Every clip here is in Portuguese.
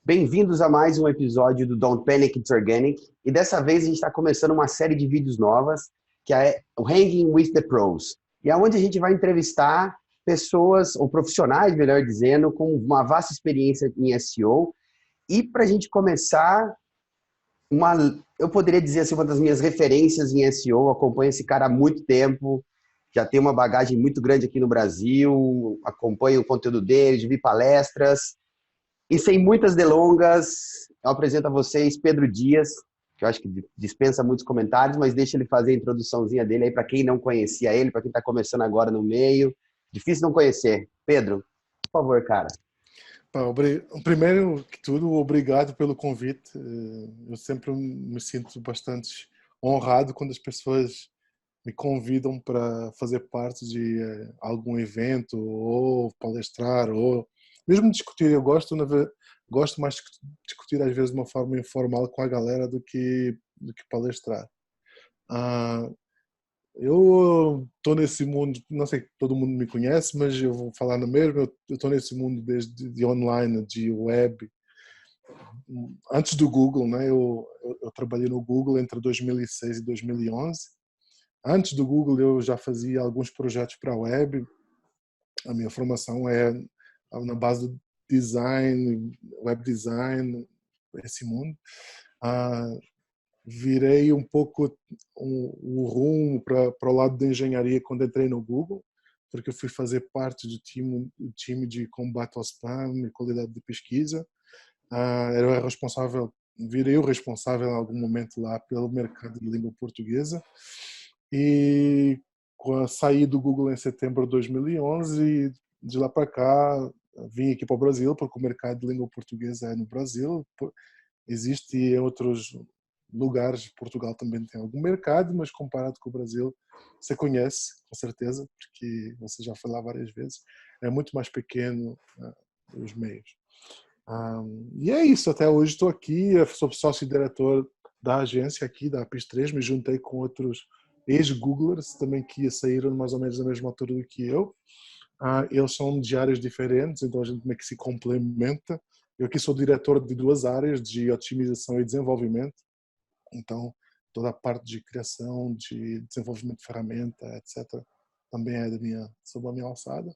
Bem-vindos a mais um episódio do Don't Panic, It's Organic. E dessa vez a gente está começando uma série de vídeos novas, que é o Hanging with the Pros. E é onde a gente vai entrevistar pessoas, ou profissionais, melhor dizendo, com uma vasta experiência em SEO. E para a gente começar, eu poderia dizer assim, uma das minhas referências em SEO, eu acompanho esse cara há muito tempo, já tem uma bagagem muito grande aqui no Brasil, acompanho o conteúdo dele, já vi palestras. E sem muitas delongas, eu apresento a vocês Pedro Dias, que eu acho que dispensa muitos comentários, mas deixa ele fazer a introduçãozinha dele aí para quem não conhecia ele, para quem está começando agora no meio. Difícil não conhecer. Pedro, por favor, cara. Primeiro que tudo, obrigado pelo convite. Eu sempre me sinto bastante honrado quando as pessoas me convidam para fazer parte de algum evento ou palestrar ou mesmo discutir. Eu gosto mais de discutir às vezes de uma forma informal com a galera do que palestrar. Eu estou nesse mundo, não sei se todo mundo me conhece, mas eu vou falar no mesmo. Eu estou nesse mundo desde de online, de web, antes do Google, né? Eu trabalhei no Google entre 2006 e 2011. Antes do Google eu já fazia alguns projetos para a web. A minha formação é na base do design, web design, esse mundo. Virei um pouco o rumo para o lado da engenharia quando entrei no Google, porque eu fui fazer parte do time de combate ao spam e qualidade de pesquisa. Virei o responsável em algum momento lá pelo mercado de língua portuguesa. E saí do Google em setembro de 2011 e de lá para cá vim aqui para o Brasil, porque o mercado de língua portuguesa é no Brasil. Existe em outros lugares, Portugal também tem algum mercado, mas comparado com o Brasil, você conhece, com certeza, porque você já foi lá várias vezes, é muito mais pequeno os meios. E é isso, até hoje estou aqui, sou sócio-diretor da agência aqui, da APIS3, me juntei com outros ex-Googlers também que saíram mais ou menos na mesma altura do que eu. Eles são de áreas diferentes, então a gente meio que se complementa. Eu aqui sou diretor de duas áreas, de otimização e desenvolvimento. Então, toda a parte de criação, de desenvolvimento de ferramenta, etc., também é sob a minha alçada.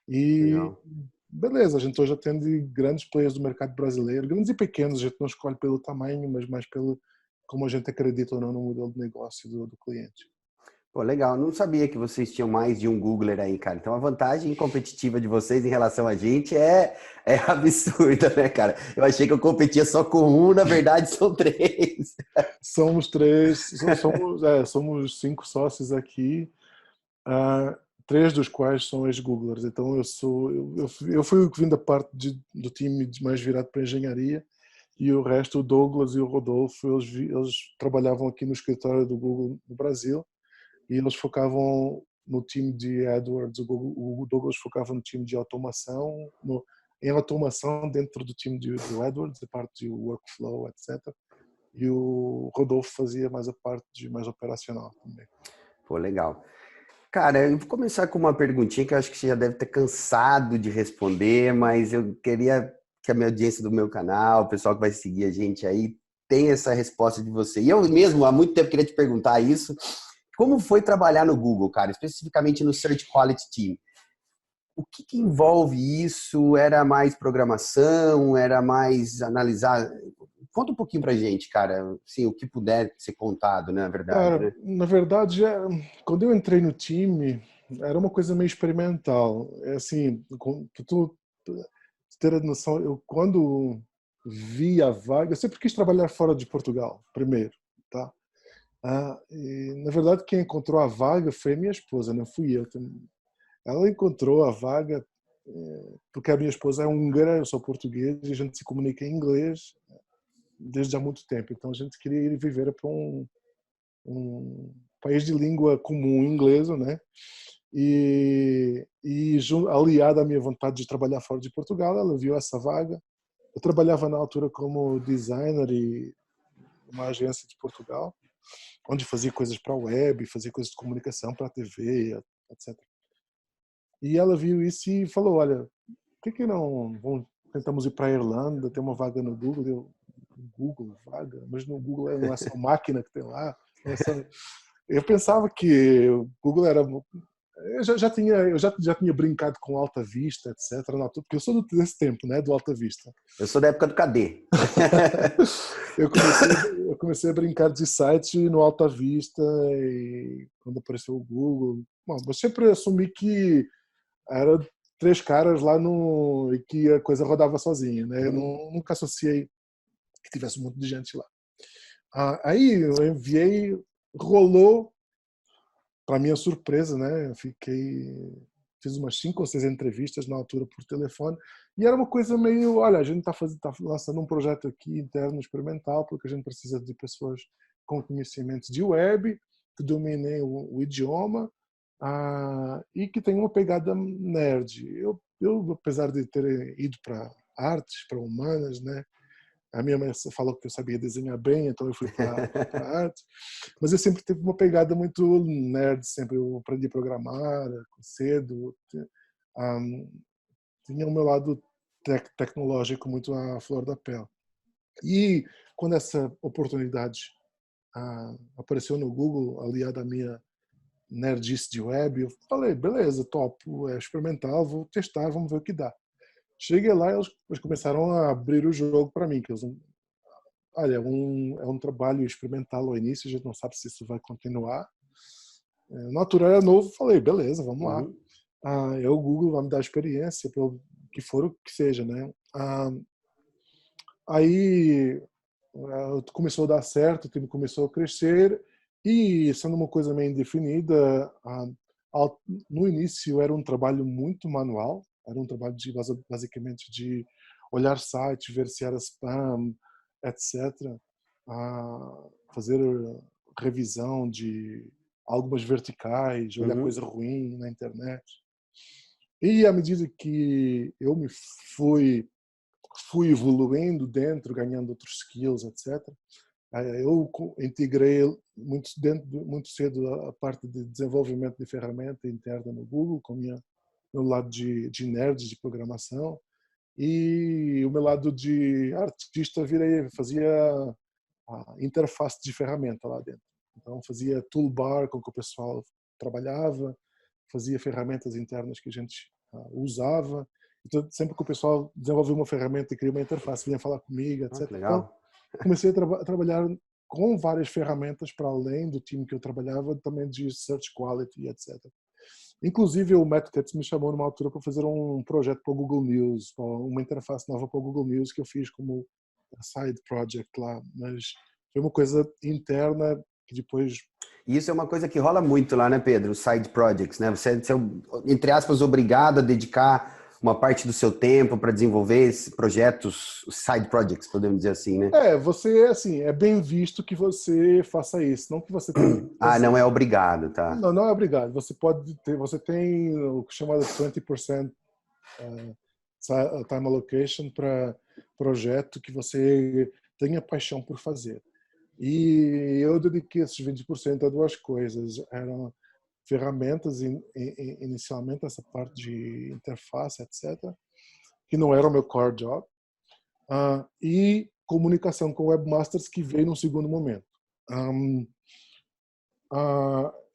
E Legal. beleza, a gente hoje atende grandes players do mercado brasileiro, grandes e pequenos, a gente não escolhe pelo tamanho, mas mais pelo como a gente acredita ou não no modelo de negócio do cliente. Pô, legal. Não sabia que vocês tinham mais de um Googler aí, cara. Então a vantagem competitiva de vocês em relação a gente é absurda, né, cara? Eu achei que eu competia só com um, na verdade são três. Somos três, somos 5 sócios aqui, três dos quais são ex-Googlers. Então eu fui o que vim da parte do time mais virado para a engenharia, e o resto, o Douglas e o Rodolfo, eles trabalhavam aqui no escritório do Google no Brasil, e eles focavam no time de AdWords. O Douglas focava no time de automação, em automação dentro do time do AdWords, a parte de workflow, etc. E o Rodolfo fazia mais a parte mais operacional também. Pô, legal. Cara, eu vou começar com uma perguntinha que eu acho que você já deve ter cansado de responder, mas eu queria que a minha audiência do meu canal, o pessoal que vai seguir a gente aí, tenha essa resposta de você. E eu mesmo, há muito tempo, queria te perguntar isso. Como foi trabalhar no Google, cara? Especificamente no Search Quality Team. O que envolve isso? Era mais programação? Era mais analisar? Conta um pouquinho pra gente, cara. Assim, o que puder ser contado, né, na verdade, Cara, né? na verdade, quando eu entrei no time, era uma coisa meio experimental. É assim, pra tu ter a noção, eu quando vi a vaga, eu sempre quis trabalhar fora de Portugal, primeiro, tá? E, na verdade, quem encontrou a vaga foi a minha esposa, não fui eu. Ela encontrou a vaga porque a minha esposa é húngara, eu sou português, e a gente se comunica em inglês desde há muito tempo. Então a gente queria ir viver para um país de língua comum inglesa, né? E aliada à minha vontade de trabalhar fora de Portugal, ela viu essa vaga. Eu trabalhava na altura como designer e uma agência de Portugal, onde fazia coisas para a web, fazia coisas de comunicação para a TV, etc. E ela viu isso e falou: olha, por que não tentamos ir para a Irlanda, tem uma vaga no Google. Google, vaga? Mas no Google não é só máquina que tem lá. Eu pensava que o Google era... Eu já tinha brincado com Alta Vista, etc. Porque eu sou desse tempo, né, do Alta Vista. Eu sou da época do KD. eu comecei a brincar de site no Alta Vista e quando apareceu o Google. Bom, eu sempre assumi que era 3 caras lá e que a coisa rodava sozinha, né? Eu nunca associei que tivesse um monte de gente lá. Aí eu enviei, rolou. Para minha surpresa, né? Fiz umas 5 ou 6 entrevistas na altura por telefone e era uma coisa meio, olha, a gente está lançando um projeto aqui interno experimental porque a gente precisa de pessoas com conhecimentos de web, que dominem o idioma e que tenham uma pegada nerd. Eu, apesar de ter ido para artes, para humanas, né? A minha mãe falou que eu sabia desenhar bem, então eu fui para arte. Mas eu sempre tive uma pegada muito nerd, sempre eu aprendi a programar cedo. Tinha o meu lado tecnológico muito à flor da pele. E quando essa oportunidade apareceu no Google, aliada à minha nerdice de web, eu falei, beleza, topo, é experimental, vou testar, vamos ver o que dá. Cheguei lá e eles começaram a abrir o jogo para mim, que olha, é um trabalho experimental ao início, a gente não sabe se isso vai continuar. Na altura era novo, falei, beleza, vamos lá. O Google vai me dar experiência, pelo que for o que seja, né? Aí começou a dar certo, o time começou a crescer e sendo uma coisa meio indefinida, no início era um trabalho muito manual, era um trabalho basicamente de olhar sites, ver se era spam, etc. Fazer revisão de algumas verticais, olhar coisa ruim na internet. E à medida que eu me fui evoluindo ganhando outros skills, etc. Eu integrei muito cedo a parte de desenvolvimento de ferramenta interna no Google, com meu lado de nerd de programação, e o meu lado de artista fazia a interface de ferramenta lá dentro. Então fazia toolbar com que o pessoal trabalhava, fazia ferramentas internas que a gente usava. Então, sempre que o pessoal desenvolvia uma ferramenta e cria uma interface, vinha falar comigo, etc. Então, comecei a trabalhar com várias ferramentas para além do time que eu trabalhava, também de search quality, etc. Inclusive, o Matt Cutts me chamou numa altura para fazer um projeto para o Google News, uma interface nova para o Google News que eu fiz como side project lá, mas foi uma coisa interna que depois... Isso é uma coisa que rola muito lá, né, Pedro? Side projects, né? Você é, entre aspas, obrigado a dedicar uma parte do seu tempo para desenvolver esses projetos, side projects, podemos dizer assim, né? Você, assim, é bem visto que você faça isso, não que você tenha que fazer. Não é obrigado, tá? Não é obrigado. Você tem o que chamado 20% time allocation para projeto que você tenha paixão por fazer. E eu dediquei esses 20% a 2 coisas. Eram ferramentas, inicialmente, essa parte de interface, etc., que não era o meu core job, e comunicação com webmasters, que veio num segundo momento.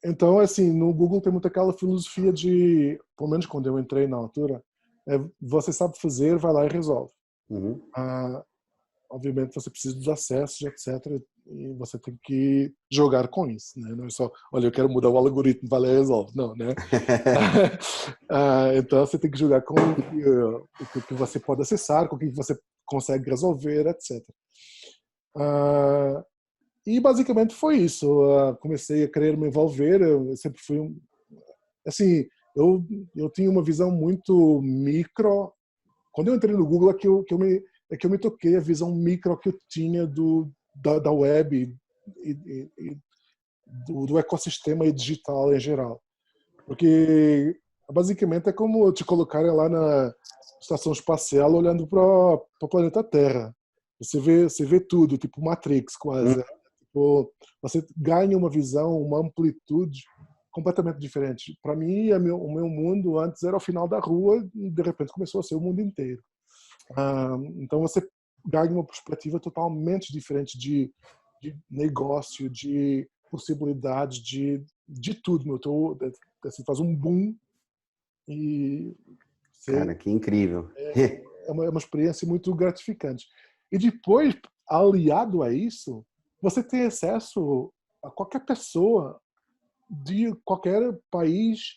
Então, assim, no Google tem muito aquela filosofia de, pelo menos quando eu entrei na altura, você sabe fazer, vai lá e resolve. Obviamente você precisa dos acessos, etc. E você tem que jogar com isso, né? Não é só, olha, eu quero mudar o algoritmo, vai lá e resolve. Não, né? Então você tem que jogar com o que você pode acessar, com o que você consegue resolver, etc. E basicamente foi isso. Comecei a querer me envolver. Eu sempre fui assim, eu tinha uma visão muito micro. Quando eu entrei no Google é que eu me toquei a visão micro que eu tinha da web e do ecossistema digital em geral. Porque basicamente é como te colocarem lá na estação espacial olhando para o planeta Terra. Você vê tudo, tipo Matrix quase. Tipo, você ganha uma visão, uma amplitude completamente diferente. Para mim, o meu mundo antes era o final da rua e de repente começou a ser o mundo inteiro. Então você ganha uma perspectiva totalmente diferente de negócio, de possibilidades, de tudo. Meu. Assim, faz um boom e Cara, você, que incrível. é uma experiência muito gratificante. E depois, aliado a isso, você tem acesso a qualquer pessoa de qualquer país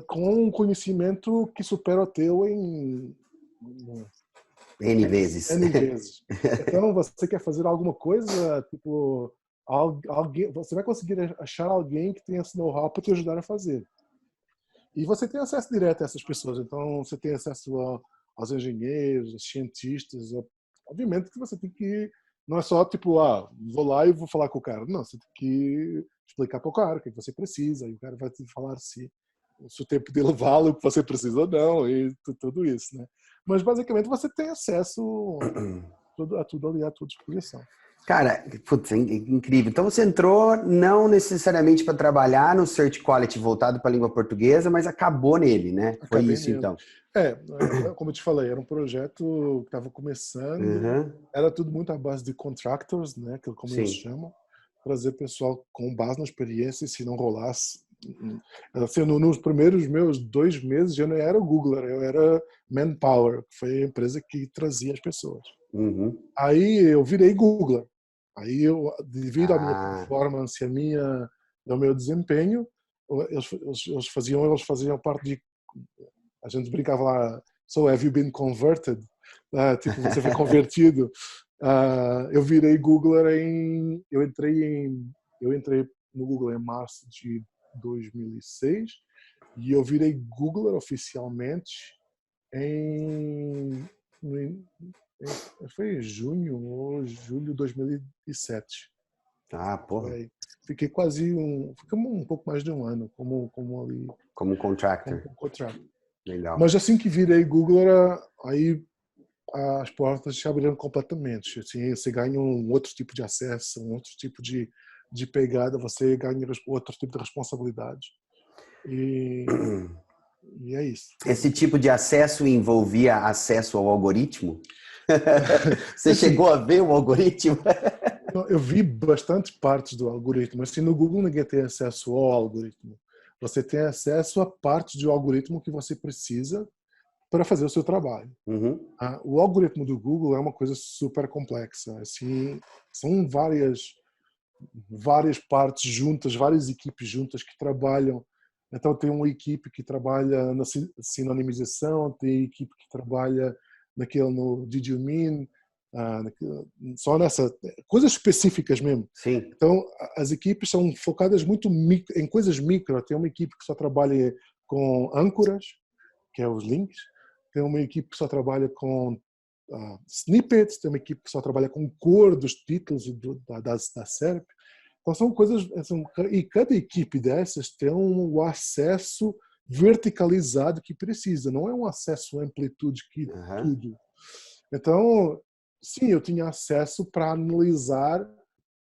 com um conhecimento que supera o teu em N vezes. N vezes. Então, você quer fazer alguma coisa, tipo, alguém, você vai conseguir achar alguém que tenha esse know-how para te ajudar a fazer. E você tem acesso direto a essas pessoas. Então, você tem acesso aos engenheiros, aos cientistas. Obviamente que você tem que... Não é só, tipo, vou lá e vou falar com o cara. Não, você tem que explicar para o cara o que você precisa. E o cara vai te falar se o tempo dele vale o que você precisa ou não. E tudo isso, né? Mas, basicamente, você tem acesso a tudo ali à tua disposição. Cara, putz, incrível. Então você entrou não necessariamente para trabalhar no Search Quality voltado para a língua portuguesa, mas acabou nele, né? Foi Acabei isso nele. então. Como eu te falei, era um projeto que estava começando, Uhum. era tudo muito à base de contractors, né, que como eles Sim. chamam, trazer pessoal com base na experiência, e se não rolasse. Assim, nos primeiros meus 2 meses eu não era o Googler, eu era Manpower, que foi a empresa que trazia as pessoas. Uhum. Aí eu virei Googler. Aí eu, devido à minha Ah, performance, ao meu desempenho, eles faziam parte de... A gente brincava lá, so have you been converted? Tipo, você foi convertido. Eu virei Googler eu entrei no Google em março de 2006 e eu virei Googler oficialmente em, foi em junho ou julho de 2007. porra. Fiquei um pouco mais de um ano como ali, Como como contractor. contrato. Legal. Mas assim que virei Google, aí as portas se abriram completamente. Assim, você ganha um outro tipo de acesso, um outro tipo de pegada, você ganha outro tipo de responsabilidade. E é isso. Esse tipo de acesso envolvia acesso ao algoritmo? Você Assim, chegou a ver o algoritmo? eu vi bastante partes do algoritmo. Assim, no Google ninguém tem acesso ao algoritmo. Você tem acesso a partes do algoritmo que você precisa para fazer o seu trabalho. Uhum. O algoritmo do Google é uma coisa super complexa. Assim, são várias partes juntas, várias equipes juntas que trabalham. Então tem uma equipe que trabalha na sinonimização, tem equipe que trabalha no Did You Mean, só nessa coisas específicas mesmo. Sim. Então as equipes são focadas muito em coisas micro. Tem uma equipe que só trabalha com âncoras, que é os links. Tem uma equipe que só trabalha com snippets, tem uma equipe que só trabalha com cor dos títulos da SERP. Então são coisas, e cada equipe dessas tem um acesso verticalizado que precisa, não é um acesso amplitude que Uhum. tudo. Então, sim, eu tinha acesso para analisar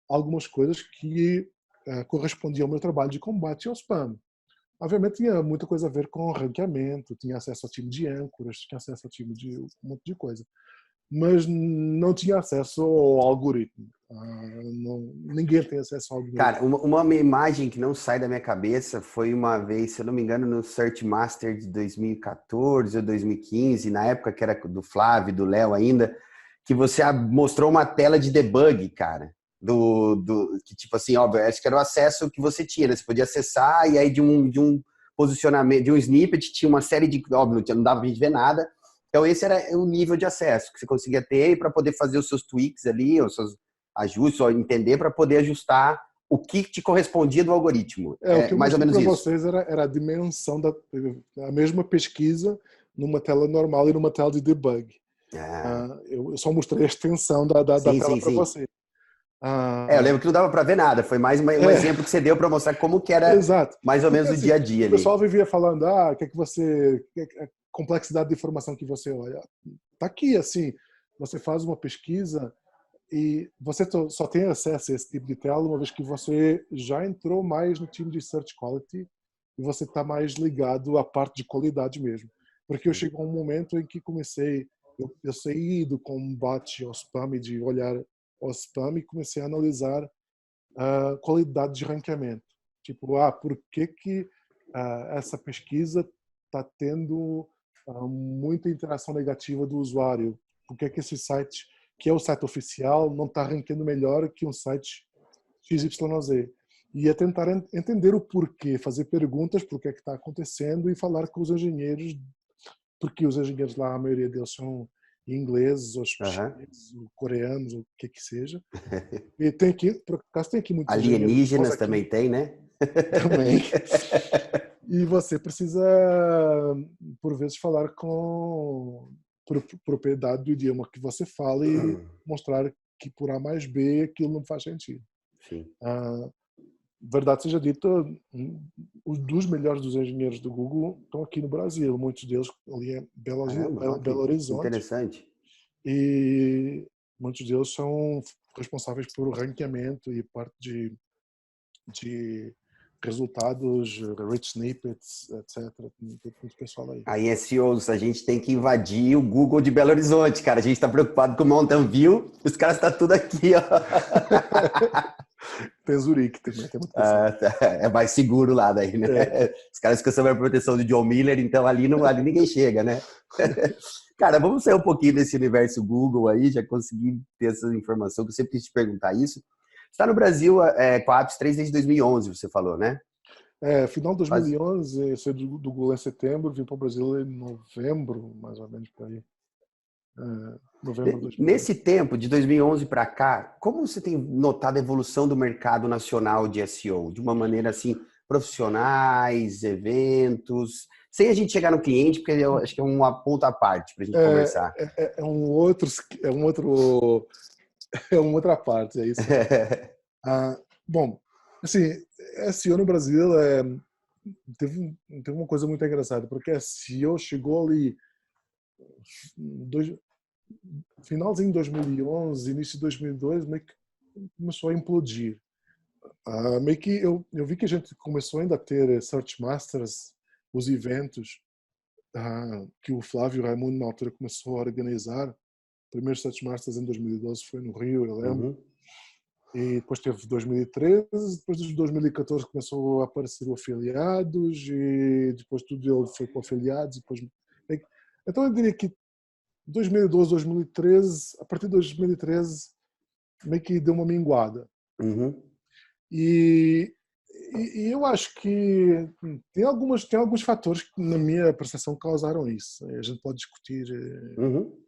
algumas coisas que correspondiam ao meu trabalho de combate ao spam. Obviamente tinha muita coisa a ver com ranqueamento, tinha acesso ao time de âncoras, tinha acesso ao time de um monte de coisa. Mas não tinha acesso ao algoritmo. Ninguém tem acesso ao algoritmo. Cara, uma imagem que não sai da minha cabeça foi uma vez, se eu não me engano, no Search Master de 2014 ou 2015, na época que era do Flávio, do Léo ainda, que você mostrou uma tela de debug, cara. Que tipo assim, óbvio, acho que era o acesso que você tinha, né? Você podia acessar e aí de um posicionamento, de um snippet, tinha uma série de, óbvio, não dava pra gente ver nada. Então esse era o nível de acesso que você conseguia ter para poder fazer os seus tweaks ali, os seus ajustes, ou entender para poder ajustar o que te correspondia do algoritmo. O que É eu mais ou mostrei menos para isso. vocês era a dimensão a mesma pesquisa numa tela normal e numa tela de debug. Ah, Eu só mostrei a extensão da sim, tela sim, para sim. vocês. Eu lembro que não dava para ver nada. Foi mais um É, exemplo que você deu para mostrar como que era exato. mais ou Porque menos o assim, dia a o dia ali. pessoal vivia falando, a complexidade de informação que você olha. Tá aqui, assim, você faz uma pesquisa e você só tem acesso a esse tipo de tela uma vez que você já entrou mais no time de Search Quality e você está mais ligado à parte de qualidade mesmo. Porque eu chego a um momento em que eu saí do combate ao spam e de olhar ao spam e comecei a analisar a qualidade de ranqueamento. Tipo, por que essa pesquisa está tendo muita interação negativa do usuário? Por que esse site, que é o site oficial, não está ranqueando melhor que um site XYZ? E é tentar entender o porquê, fazer perguntas por que é que está acontecendo e falar com os engenheiros, porque os engenheiros lá, a maioria deles são ingleses, ou Aham. chineses, ou coreanos, ou o que seja. E tem aqui, por acaso tem aqui muitos engenheiros bons Alienígenas também aqui tem, né? também. E você precisa, por vezes, falar com propriedade do idioma que você fala e mostrar que por A mais B aquilo não faz sentido. Sim. Verdade seja dita, os dos melhores dos engenheiros do Google estão aqui no Brasil. Muitos deles ali em Caramba, ó, Belo que Horizonte. interessante. E muitos deles são responsáveis por ranqueamento e parte de resultados, rich snippets, etc. Tem muito pessoal aí. Aí, SEOs, a gente tem que invadir o Google de Belo Horizonte, cara. A gente está preocupado com o Mountain View, os caras estão tudo aqui, ó. Tem Zurique também, tem muito pessoal. É mais seguro lá daí, né? É. Os caras ficam sob a proteção de John Miller, então ali ninguém chega, né? Cara, vamos sair um pouquinho desse universo Google aí, já consegui ter essa informação, que eu sempre quis te perguntar isso. Você está no Brasil com a Apps 3 desde 2011, você falou, né? Final de 2011, eu saí do Google em setembro, vim para o Brasil em novembro, mais ou menos por aí. Novembro de 2011. Nesse tempo, de 2011 para cá, como você tem notado a evolução do mercado nacional de SEO? De uma maneira assim, profissionais, eventos, sem a gente chegar no cliente, porque eu acho que é um ponto à parte para a gente conversar. É uma outra parte, é isso. Bom, assim, SEO no Brasil teve uma coisa muito engraçada, porque SEO chegou ali finalzinho de 2011, início de 2002, meio que começou a implodir. Meio que eu vi que a gente começou ainda a ter Search Masters, os eventos que o Flávio Raimundo na altura começou a organizar. O primeiro Search Masters em 2012 foi no Rio, eu lembro. Uhum. E depois teve 2013, depois de 2014 começou a aparecer o afiliados e depois tudo ele foi para afiliados. Depois... Então eu diria que 2012, 2013, a partir de 2013 meio que deu uma minguada. Uhum. E eu acho que tem alguns fatores que, na minha percepção, causaram isso. A gente pode discutir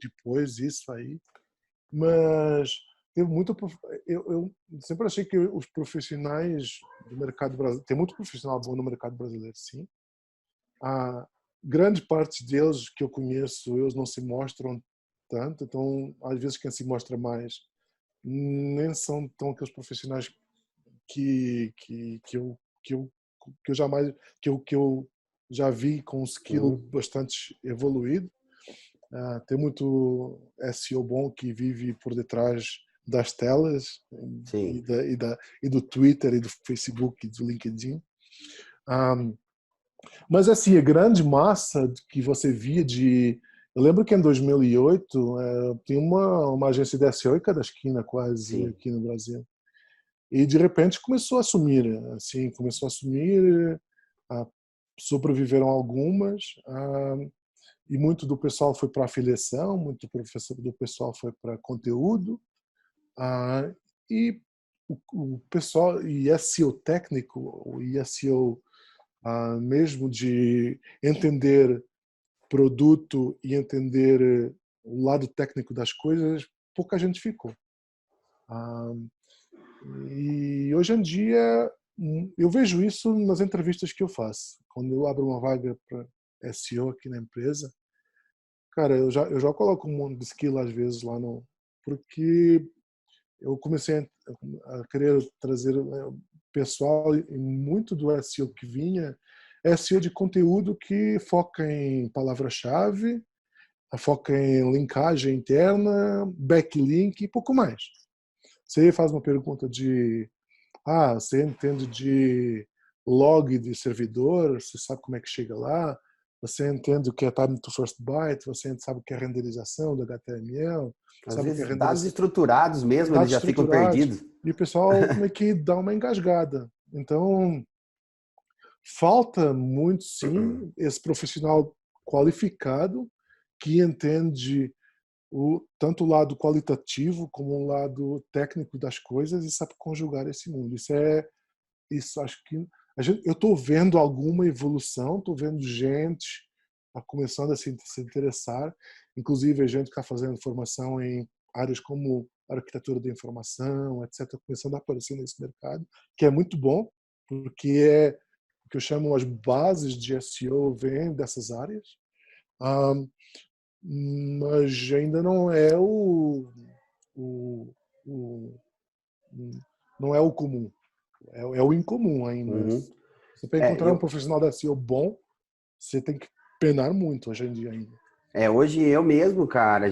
depois isso aí, mas teve muito. Eu sempre achei que os profissionais do mercado brasileiro, tem muito profissional bom no mercado brasileiro, sim. Grande parte deles que eu conheço, eles não se mostram tanto, então às vezes quem se mostra mais nem são tão aqueles profissionais que eu já vi com um skill bastante evoluído. Tem muito SEO bom que vive por detrás das telas e do Twitter e do Facebook e do LinkedIn. Mas assim, a grande massa que você via eu lembro que em 2008 tinha uma agência de SEO em cada esquina quase aqui no Brasil. E de repente começou a sumir, sobreviveram algumas, e muito do pessoal foi para afiliação, muito do pessoal foi para conteúdo, e o pessoal, e SEO técnico, e SEO mesmo de entender produto e entender o lado técnico das coisas, pouca gente ficou. E hoje em dia eu vejo isso nas entrevistas que eu faço. Quando eu abro uma vaga para SEO aqui na empresa, cara, eu já coloco um monte de skill às vezes lá porque eu comecei a querer trazer pessoal e muito do SEO que vinha é SEO de conteúdo que foca em palavra-chave, foca em linkagem interna, backlink e pouco mais. Você faz uma pergunta você entende de log de servidor, você sabe como é que chega lá, você entende o que é time to first byte, você sabe o que é renderização do HTML, Às sabe o que é vezes, dados renderização, estruturados mesmo, eles dados já ficam estruturados, perdidos. e o pessoal meio que dá uma engasgada. Então, falta muito, sim, esse profissional qualificado que entende tanto o lado qualitativo como o lado técnico das coisas e sabe conjugar esse mundo. Isso acho que eu estou vendo alguma evolução, estou vendo gente tá começando a se interessar, inclusive a gente que está fazendo formação em áreas como arquitetura da informação, etc., começando a aparecer nesse mercado, que é muito bom, porque é o que eu chamo as bases de SEO vêm dessas áreas, um, mas ainda não é o, o não é o comum, é o incomum ainda. Uhum. Você para É, encontrar um profissional da SEO bom, você tem que penar muito hoje em dia ainda. hoje eu mesmo, cara,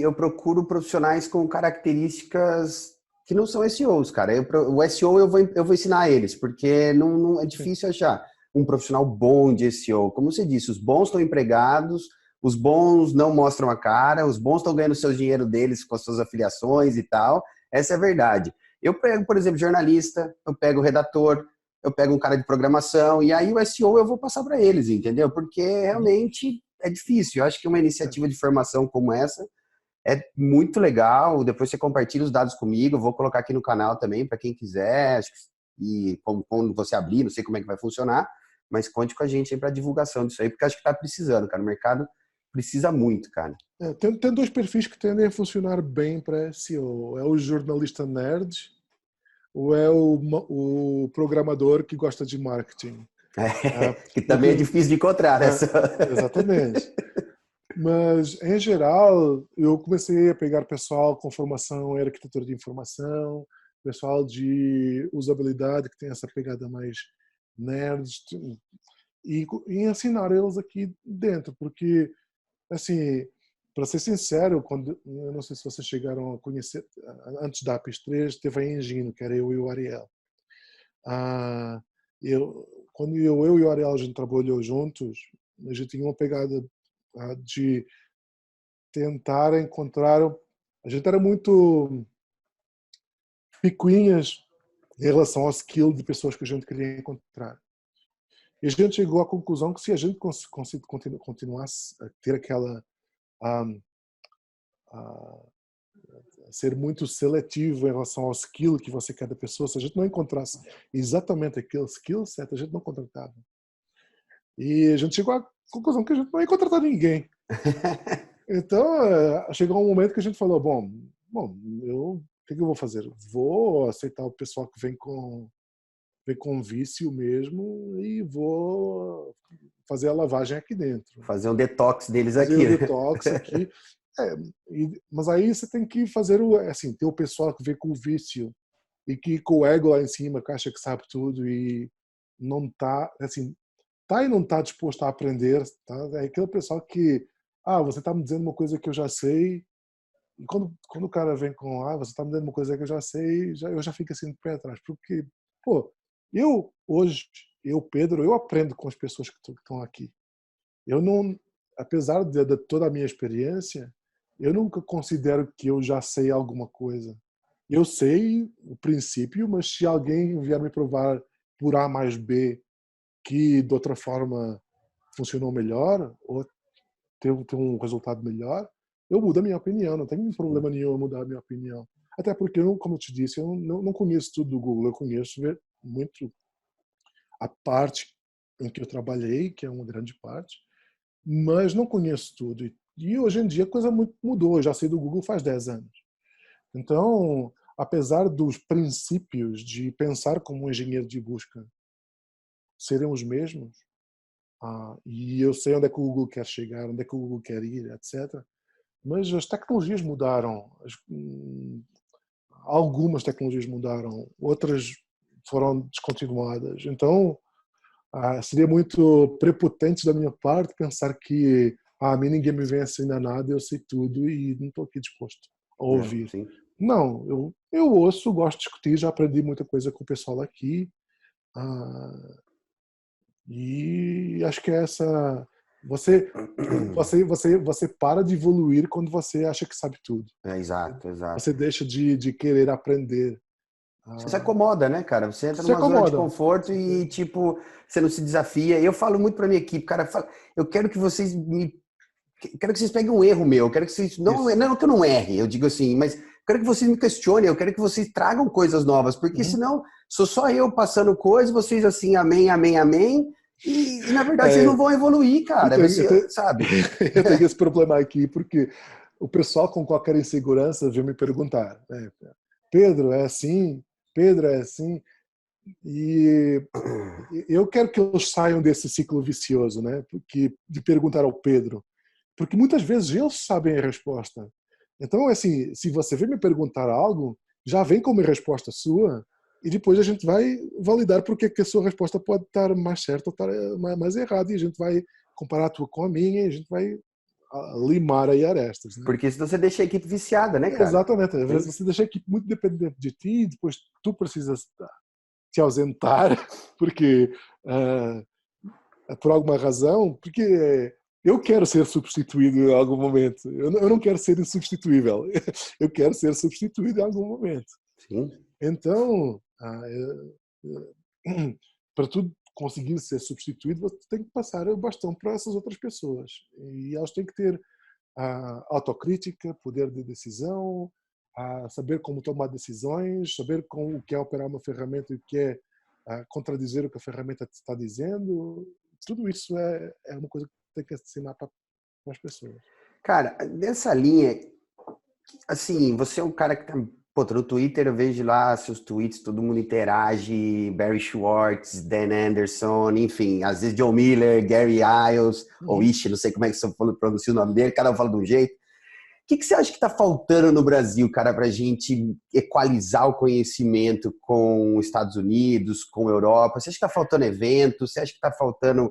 eu procuro profissionais com características que não são SEOs, cara. O SEO eu vou ensinar eles, porque não é Sim, difícil achar um profissional bom de SEO. Como você disse, os bons estão empregados, os bons não mostram a cara, os bons estão ganhando o seu dinheiro deles com as suas afiliações e tal. Essa é a verdade. Eu pego, por exemplo, jornalista, eu pego redator, eu pego um cara de programação, e aí o SEO eu vou passar para eles, entendeu? Porque realmente é difícil. Eu acho que uma é. iniciativa de formação como essa é muito legal. Depois você compartilha os dados comigo, eu vou colocar aqui no canal também para quem quiser. E quando você abrir, não sei como é que vai funcionar, mas conte com a gente aí para divulgação disso aí, porque acho que está precisando, cara. O mercado precisa muito, cara. Tem dois perfis que tendem a funcionar bem para SEO. É o jornalista nerd ou é o programador que gosta de marketing. Ah, Que também é porque, difícil de encontrar, né? exatamente. Mas, em geral, eu comecei a pegar pessoal com formação em arquitetura de informação, pessoal de usabilidade, que tem essa pegada mais nerd, e ensinar eles aqui dentro, porque, assim, para ser sincero, eu não sei se vocês chegaram a conhecer, antes da APIS 3, teve a Engino, que era eu e o Ariel. Ah, quando eu e o Ariel a gente trabalhou juntos, a gente tinha uma pegada de tentar encontrar. A gente era muito picuinhas em relação ao skill de pessoas que a gente queria encontrar. E a gente chegou à conclusão que se a gente continuasse a ter aquela. A, a ser muito seletivo em relação ao skill que você quer da pessoa, se a gente não encontrasse exatamente aquele skill set, a gente não contratava. E a gente chegou à conclusão que a gente não ia contratar ninguém. Então, chegou um momento que a gente falou, bom, o que eu vou fazer? Vou aceitar o pessoal que vem com vício mesmo e vou fazer a lavagem aqui dentro. Fazer um detox deles Fazer o aqui, né? detox aqui. Mas aí você tem que fazer assim, ter o pessoal que vem com o vício e que com o ego lá em cima, que acha que sabe tudo e não tá, assim, tá e não tá disposto a aprender, tá? É aquele pessoal que, você tá me dizendo uma coisa que eu já sei, e quando o cara vem com, você tá me dizendo uma coisa que eu já sei, eu já fico assim de pé atrás, porque, pô, hoje, Pedro, eu aprendo com as pessoas que estão aqui. Eu não, apesar de toda a minha experiência, eu nunca considero que eu já sei alguma coisa. Eu sei o princípio, mas se alguém vier me provar por A mais B que de outra forma funcionou melhor ou ter um resultado melhor, eu mudo a minha opinião. Não tenho problema nenhum em mudar a minha opinião. Até porque, como eu te disse, eu não conheço tudo do Google. Eu conheço muito a parte em que eu trabalhei, que é uma grande parte, mas não conheço tudo. E hoje em dia a coisa muito mudou. Eu já sei do Google faz 10 anos. Então, apesar dos princípios de pensar como um engenheiro de busca serem os mesmos, e eu sei onde é que o Google quer chegar, onde é que o Google quer ir, etc. Mas as tecnologias mudaram. Algumas tecnologias mudaram, outras foram descontinuadas. Então, seria muito prepotente da minha parte pensar que a mim ninguém me vem ensinar nada, eu sei tudo e não estou aqui disposto a Não, ouvir. sim. Não, eu ouço, gosto de discutir, já aprendi muita coisa com o pessoal aqui. E acho que é essa... Você, você para de evoluir quando você acha que sabe tudo. Exato, Você exato. deixa de querer aprender. Você se acomoda, né, cara? Você entra Você se numa zona de acomoda. conforto e, tipo, você não se desafia. Eu falo muito pra minha equipe, cara, eu quero que vocês me. Quero que vocês peguem um erro meu, eu quero que vocês. Não, Isso. não que eu não erre, eu digo assim, mas quero que vocês me questionem, eu quero que vocês tragam coisas novas, porque Uhum. senão sou só eu passando coisas, vocês assim, amém, amém, amém, na verdade vocês não É, vão evoluir, eu cara. tenho, eu tenho, Sabe? eu tenho esse problema aqui, porque o pessoal com qualquer insegurança vem me perguntar, né? Pedro, é assim? Pedro, é assim? E eu quero que eles saiam desse ciclo vicioso, né? Porque, de perguntar ao Pedro. Porque muitas vezes eles sabem a resposta. Então, assim, se você vem me perguntar algo, já vem com uma resposta sua e depois a gente vai validar porque que a sua resposta pode estar mais certa ou estar mais errada e a gente vai comparar a tua com a minha e a gente vai limar aí arestas, né? Porque senão você deixa a equipe viciada, né, cara? Exatamente. Às vezes Sim. você deixa a equipe muito dependente de ti e depois tu precisas te ausentar porque por alguma razão, porque eu quero ser substituído em algum momento. Eu não quero ser insubstituível. Eu quero ser substituído em algum momento. Sim. Então, para tu conseguir ser substituído, você tem que passar o bastão para essas outras pessoas. E elas têm que ter a autocrítica, poder de decisão, a saber como tomar decisões, saber como o que é operar uma ferramenta e o que é contradizer o que a ferramenta te está dizendo. Tudo isso é uma coisa que tem que ensinar para as pessoas. Cara, nessa linha, assim, você é um cara que tá. Pô, no Twitter eu vejo lá seus tweets, todo mundo interage, Barry Schwartz, Dan Anderson, enfim, às vezes John Miller, Gary Iles, ou Uhum. Ish, não sei como é que você pronuncia o nome dele, cada um fala de um jeito. O que você acha que está faltando no Brasil, cara, para a gente equalizar o conhecimento com os Estados Unidos, com a Europa? Você acha que está faltando eventos? Você acha que está faltando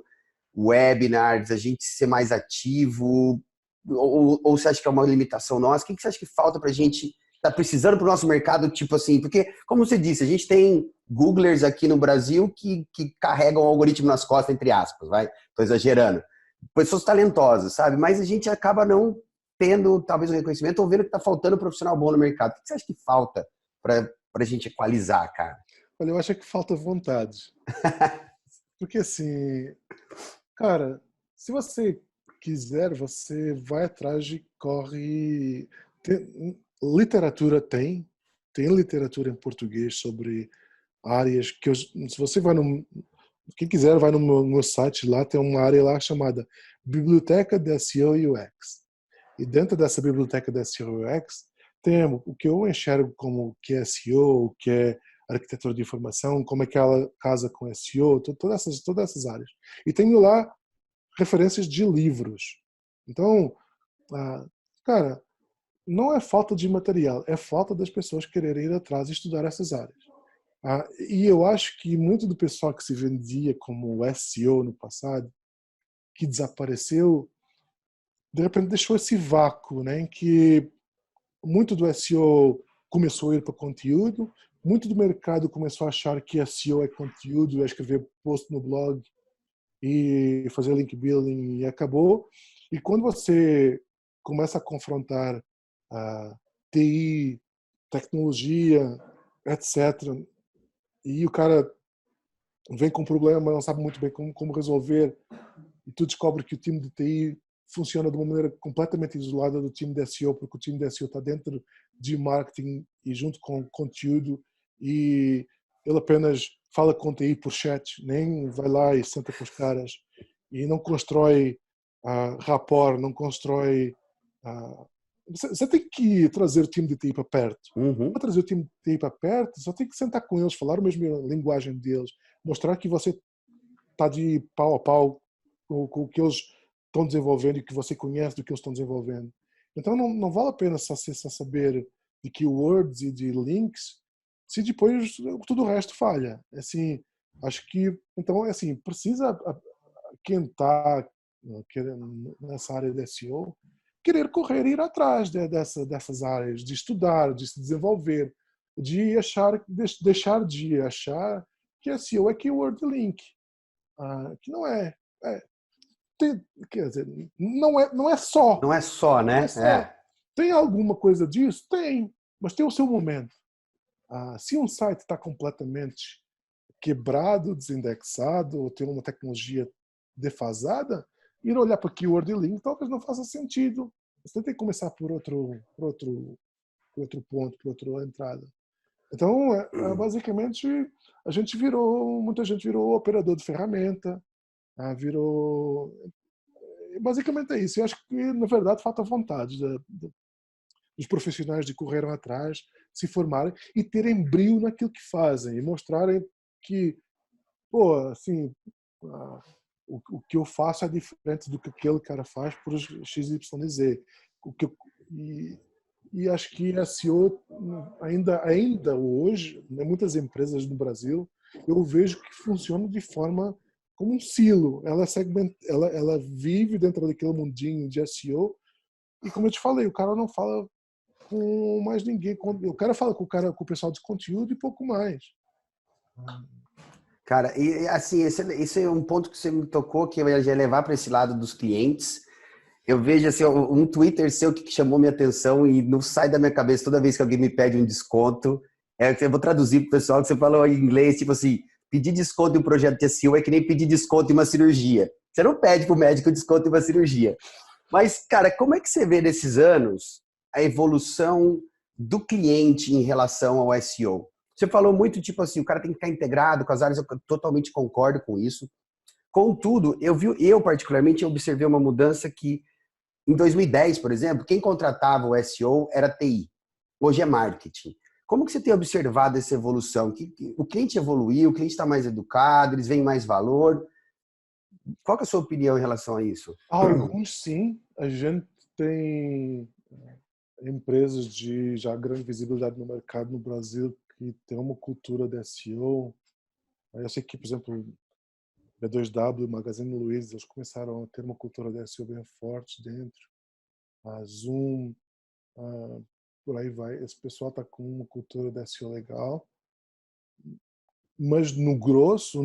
webinars, a gente ser mais ativo? Ou você acha que é uma limitação nossa? O que você acha que falta para a gente tá precisando para o nosso mercado, tipo assim? Porque, como você disse, a gente tem Googlers aqui no Brasil que carregam o algoritmo nas costas, entre aspas, vai? Estou exagerando. Pessoas talentosas, sabe? Mas a gente acaba não tendo talvez um reconhecimento ou vendo que está faltando um profissional bom no mercado. O que você acha que falta para a gente equalizar, cara? Olha, eu acho que falta vontade. Porque assim, cara, se você quiser, você vai atrás de corre. Literatura tem literatura em português sobre áreas que se você vai no quem quiser vai no meu site lá, tem uma área lá chamada Biblioteca de SEO e UX. E dentro dessa biblioteca de SEO e UX tem o que eu enxergo como o que é SEO, o que é arquitetura de informação, como é que ela casa com SEO, todas essas áreas. E tenho lá referências de livros. Então, cara, não é falta de material, é falta das pessoas quererem ir atrás e estudar essas áreas. E eu acho que muito do pessoal que se vendia como SEO no passado, que desapareceu, de repente deixou esse vácuo, né, em que muito do SEO começou a ir para conteúdo, muito do mercado começou a achar que SEO é conteúdo, é escrever post no blog e fazer link building e acabou. E quando você começa a confrontar a TI, tecnologia, etc., e o cara vem com um problema, mas não sabe muito bem como resolver, e tu descobre que o time de TI funciona de uma maneira completamente isolada do time de SEO, porque o time de SEO está dentro de marketing e junto com conteúdo, e ele apenas fala com TI por chat, nem vai lá e senta com os caras, e não constrói rapport, não constrói... Você tem que trazer o time de TI para perto. Uhum. Para trazer o time de TI para perto, só tem que sentar com eles, falar a mesma linguagem deles, mostrar que você está de pau a pau com o que eles estão desenvolvendo e que você conhece do que eles estão desenvolvendo. Então não vale a pena só saber de keywords e de links se depois tudo o resto falha. Assim, acho que então assim precisa quem está nessa área de SEO querer correr e ir atrás dessas áreas, de estudar, de se desenvolver, de deixar de achar que SEO é keyword link. que não é, é quer dizer, não é só. Não é só, Não é né? só. Tem alguma coisa disso? Tem, mas tem o seu momento. Se um site está completamente quebrado, desindexado, ou tem uma tecnologia defasada, ir olhar para keyword e link talvez não faça sentido. Você tem que começar por outro ponto, por outra entrada. Então, basicamente, muita gente virou operador de ferramenta, virou. Basicamente é isso. Eu acho que, na verdade, falta vontade dos profissionais de correram atrás, se formarem e terem brilho naquilo que fazem e mostrarem que, pô, assim, o que eu faço é diferente do que aquele cara faz por X, Y e Z. O que eu, e acho que a SEO, ainda hoje, em muitas empresas no Brasil, eu vejo que funciona de forma como um silo. Ela vive dentro daquele mundinho de SEO e, como eu te falei, o cara não fala com mais ninguém. O cara fala com o pessoal de conteúdo e pouco mais. Cara, e assim, esse é um ponto que você me tocou, que eu ia levar para esse lado dos clientes. Eu vejo assim, um Twitter seu que chamou minha atenção e não sai da minha cabeça toda vez que alguém me pede um desconto. Eu vou traduzir para o pessoal que você falou em inglês, tipo assim, pedir desconto em um projeto de SEO é que nem pedir desconto em uma cirurgia. Você não pede para o médico desconto em uma cirurgia. Mas, cara, como é que você vê nesses anos a evolução do cliente em relação ao SEO? Você falou muito, tipo assim, o cara tem que ficar integrado com as áreas, eu totalmente concordo com isso. Contudo, eu particularmente observei uma mudança que, em 2010, por exemplo, quem contratava o SEO era TI. Hoje é marketing. Como que você tem observado essa evolução? O cliente evoluiu, o cliente está mais educado, eles veem mais valor. Qual que é a sua opinião em relação a isso? Alguns sim, a gente tem empresas de já grande visibilidade no mercado no Brasil que tem uma cultura de SEO. Eu sei que, por exemplo, B2W, Magazine Luiza, eles começaram a ter uma cultura de SEO bem forte dentro. A Zoom, por aí vai. Esse pessoal está com uma cultura de SEO legal. Mas no grosso,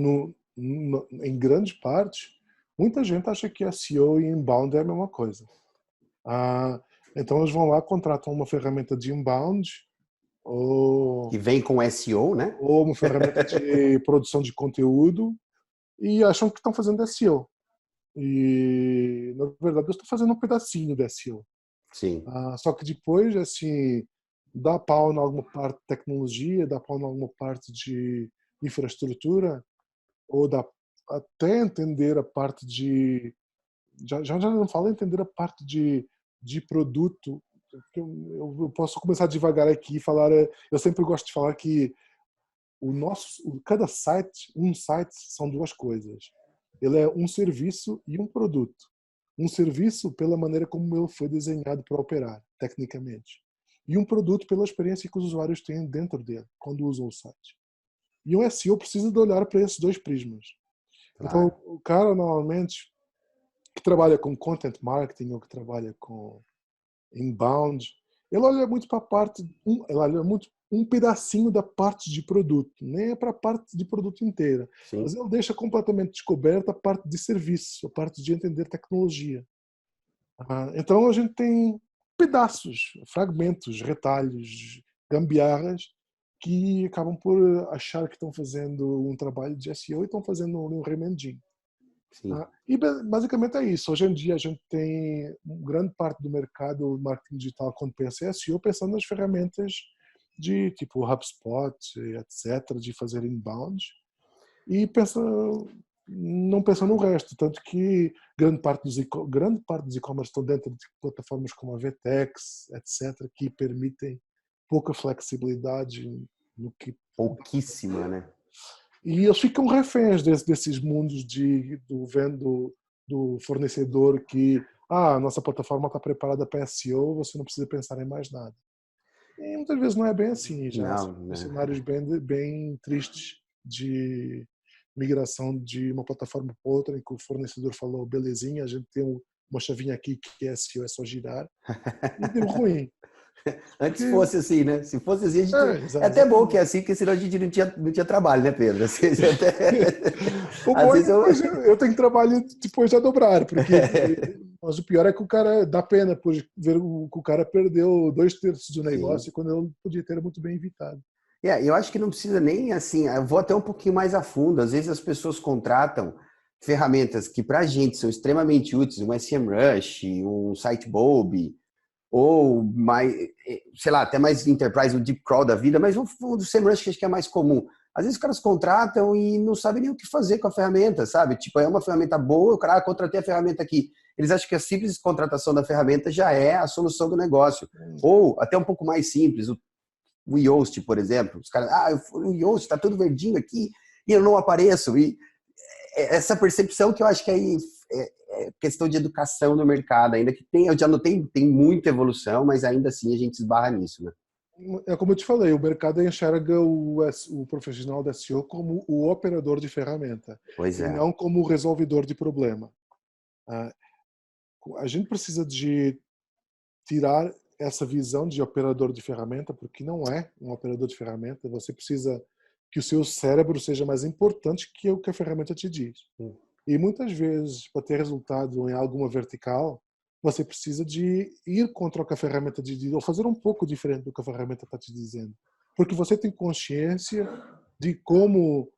em grandes partes, muita gente acha que SEO e inbound é a mesma coisa. Então eles vão lá, contratam uma ferramenta de inbound Que vem com SEO, né? ou uma ferramenta de produção de conteúdo e acham que estão fazendo SEO. E, na verdade, eu estou fazendo um pedacinho de SEO. Sim. Só que depois, assim, dá pau em alguma parte de tecnologia, dá pau em alguma parte de infraestrutura, ou dá até entender a parte de... Já não falo entender a parte de produto. Eu posso começar devagar aqui e falar... Eu sempre gosto de falar que cada site, um site são duas coisas. Ele é um serviço e um produto. Um serviço pela maneira como ele foi desenhado para operar, tecnicamente. E um produto pela experiência que os usuários têm dentro dele, quando usam o site. E o SEO precisa de olhar para esses dois prismas. Então, Claro. o cara, normalmente, que trabalha com content marketing ou que trabalha com inbound, ele olha muito para a parte, ele olha muito um pedacinho da parte de produto, nem é para a parte de produto inteira, Sim. mas ele deixa completamente descoberta a parte de serviço, a parte de entender tecnologia. Então a gente tem pedaços, fragmentos, retalhos, gambiarras que acabam por achar que estão fazendo um trabalho de SEO e estão fazendo um remendinho. Sim. E basicamente é isso. Hoje em dia a gente tem grande parte do mercado marketing digital, quando pensa em SEO, pensando nas ferramentas de tipo HubSpot, etc., de fazer inbound, e não pensa no resto. Tanto que grande parte dos e-commerce estão dentro de plataformas como a VTEX, etc., que permitem pouca flexibilidade no que... Pouquíssima, né? E eles ficam reféns desses mundos do fornecedor que a nossa plataforma está preparada para SEO, você não precisa pensar em mais nada. E muitas vezes não é bem assim, já Não, são né? cenários bem tristes de migração de uma plataforma para outra, em que o fornecedor falou, belezinha, a gente tem uma chavinha aqui que é SEO, é só girar, e deu ruim. Antes Porque, fosse assim, né? Se fosse assim, a gente... É até bom que exatamente. é assim, porque senão a gente não tinha trabalho, né, Pedro? Assim, até... O Às bom é vezes que eu... depois eu tenho trabalho depois a dobrar, porque mas o pior é que o cara dá pena por ver que o cara perdeu 2/3 do Sim. negócio quando ele podia ter muito bem evitado. Eu acho que não precisa nem assim, eu vou até um pouquinho mais a fundo. Às vezes as pessoas contratam ferramentas que para a gente são extremamente úteis, um SEMrush, um Sitebob, ou mais, sei lá, até mais enterprise, um deep crawl da vida, mas um do SEMrush que acho que é mais comum. Às vezes os caras contratam e não sabem nem o que fazer com a ferramenta, sabe? Tipo, é uma ferramenta boa, o cara, contratei a ferramenta aqui. Eles acham que a simples contratação da ferramenta já é a solução do negócio. Ou até um pouco mais simples, o Yoast, por exemplo. Os caras, o Yoast está tudo verdinho aqui e eu não apareço. E essa percepção que eu acho que aí é questão de educação no mercado, ainda que tem, eu já não tem muita evolução, mas ainda assim a gente esbarra nisso, né? É como eu te falei, o mercado enxerga o profissional da SEO como o operador de ferramenta Pois e é. não como o resolvedor de problema. Ah, a gente precisa de tirar essa visão de operador de ferramenta, porque não é um operador de ferramenta. Você precisa que o seu cérebro seja mais importante que o que a ferramenta te diz. E muitas vezes, para ter resultado em alguma vertical, você precisa de ir contra o que a ferramenta te diz, ou fazer um pouco diferente do que a ferramenta está te dizendo. Porque você tem consciência de como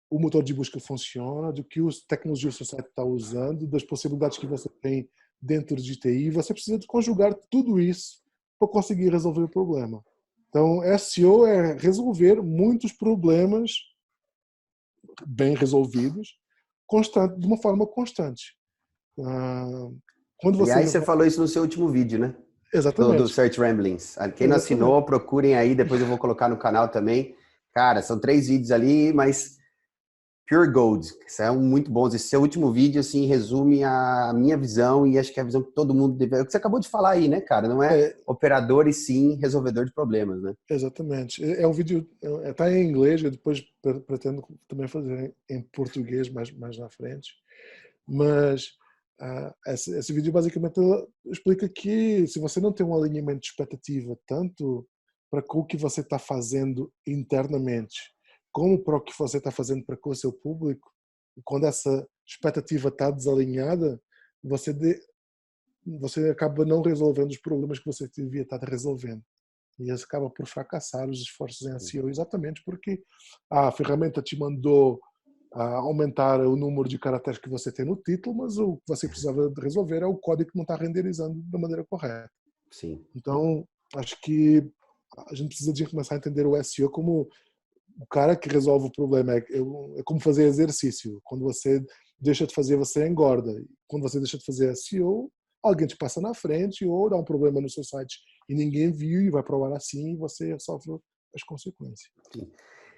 o motor de busca funciona, do que as tecnologias que o site está usando, das possibilidades que você tem dentro de TI. Você precisa de conjugar tudo isso para conseguir resolver o problema. Então, SEO é resolver muitos problemas bem resolvidos, constante, de uma forma constante. Ah, quando você Aliás, você resolve... falou isso no seu último vídeo, né? Do Exatamente, Search Ramblings. Quem não exatamente. assinou, procurem aí, depois eu vou colocar no canal também. Cara, são 3 vídeos ali, mas Pure Gold. São muito bons. Esse seu último vídeo, assim, resume a minha visão e acho que é a visão que todo mundo deve... É o que você acabou de falar aí, né, cara? Não é É, operador e sim resolvedor de problemas, né? exatamente. É um vídeo, está em inglês, eu depois pretendo também fazer em português mais na frente. Mas esse vídeo basicamente explica que se você não tem um alinhamento de expectativa tanto para com o que você está fazendo internamente, como para o que você está fazendo para com o seu público, quando essa expectativa está desalinhada, você, você acaba não resolvendo os problemas que você devia estar resolvendo. E isso acaba por fracassar os esforços em SEO, exatamente porque a ferramenta te mandou aumentar o número de caracteres que você tem no título, mas o que você precisava de resolver é o código que não está renderizando da maneira correta. Sim. Então, acho que a gente precisa de começar a entender o SEO como o cara que resolve o problema. É como fazer exercício. Quando você deixa de fazer, você engorda. Quando você deixa de fazer SEO, alguém te passa na frente ou dá um problema no seu site e ninguém viu e vai para o ar assim e você sofre as consequências. Sim.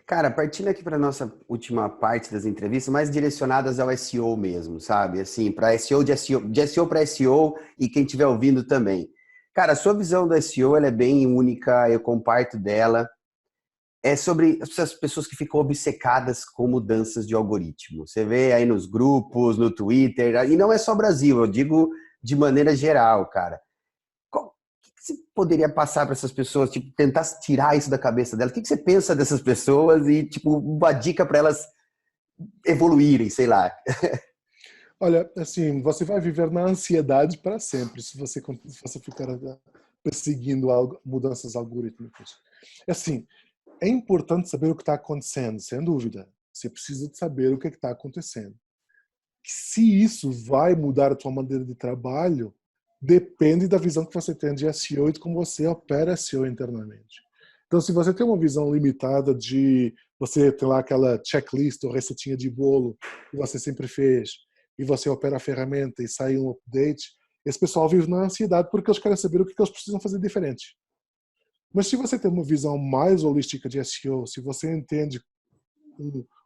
Cara, partindo aqui para nossa última parte das entrevistas, mais direcionadas ao SEO mesmo, sabe? Assim, para SEO, de SEO para SEO e quem estiver ouvindo também. Cara, a sua visão do SEO ela é bem única, eu comparto dela. É sobre essas pessoas que ficam obcecadas com mudanças de algoritmo. Você vê aí nos grupos, no Twitter, e não é só Brasil, eu digo de maneira geral, cara. O que você poderia passar para essas pessoas, tipo, tentar tirar isso da cabeça delas? O que você pensa dessas pessoas e, tipo, uma dica para elas evoluírem, sei lá. Olha, assim, você vai viver na ansiedade para sempre se você ficar perseguindo mudanças algorítmicas. Assim, é importante saber o que está acontecendo, sem dúvida. Você precisa de saber o que está acontecendo. Se isso vai mudar a tua maneira de trabalho, depende da visão que você tem de SEO e de como você opera SEO internamente. Então, se você tem uma visão limitada de você ter lá aquela checklist ou receitinha de bolo que você sempre fez e você opera a ferramenta e sai um update, esse pessoal vive na ansiedade porque eles querem saber o que eles precisam fazer diferente. Mas se você tem uma visão mais holística de SEO, se você entende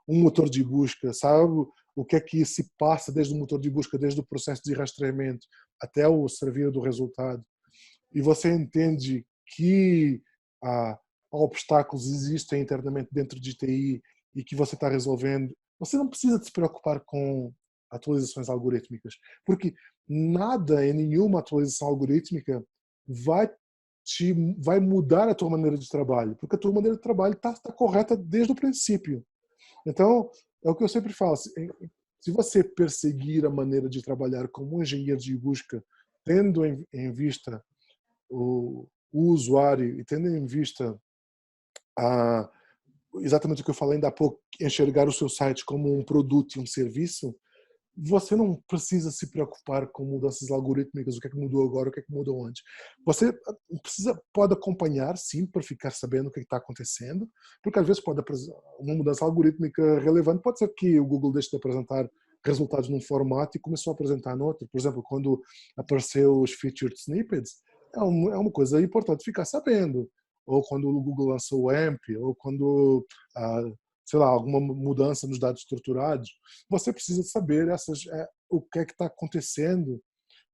um motor de busca, sabe o que é que se passa desde o motor de busca, desde o processo de rastreamento até o servir do resultado, e você entende que obstáculos existem internamente dentro de TI e que você está resolvendo, você não precisa de se preocupar com atualizações algorítmicas, porque nada em nenhuma atualização algorítmica vai vai mudar a tua maneira de trabalho, porque a tua maneira de trabalho está correta desde o princípio. Então, é o que eu sempre falo, se você perseguir a maneira de trabalhar como um engenheiro de busca, tendo em vista o usuário e tendo em vista exatamente o que eu falei ainda há pouco, enxergar o seu site como um produto e um serviço, você não precisa se preocupar com mudanças algorítmicas, o que é que mudou agora, o que é que mudou antes. Você pode acompanhar, sim, para ficar sabendo o que está acontecendo, porque às vezes uma mudança algorítmica relevante pode ser que o Google deixe de apresentar resultados num formato e começou a apresentar no outro. Por exemplo, quando apareceu os featured snippets, é uma coisa importante ficar sabendo. Ou quando o Google lançou o AMP, ou quando sei lá, alguma mudança nos dados estruturados, você precisa saber o que é que está acontecendo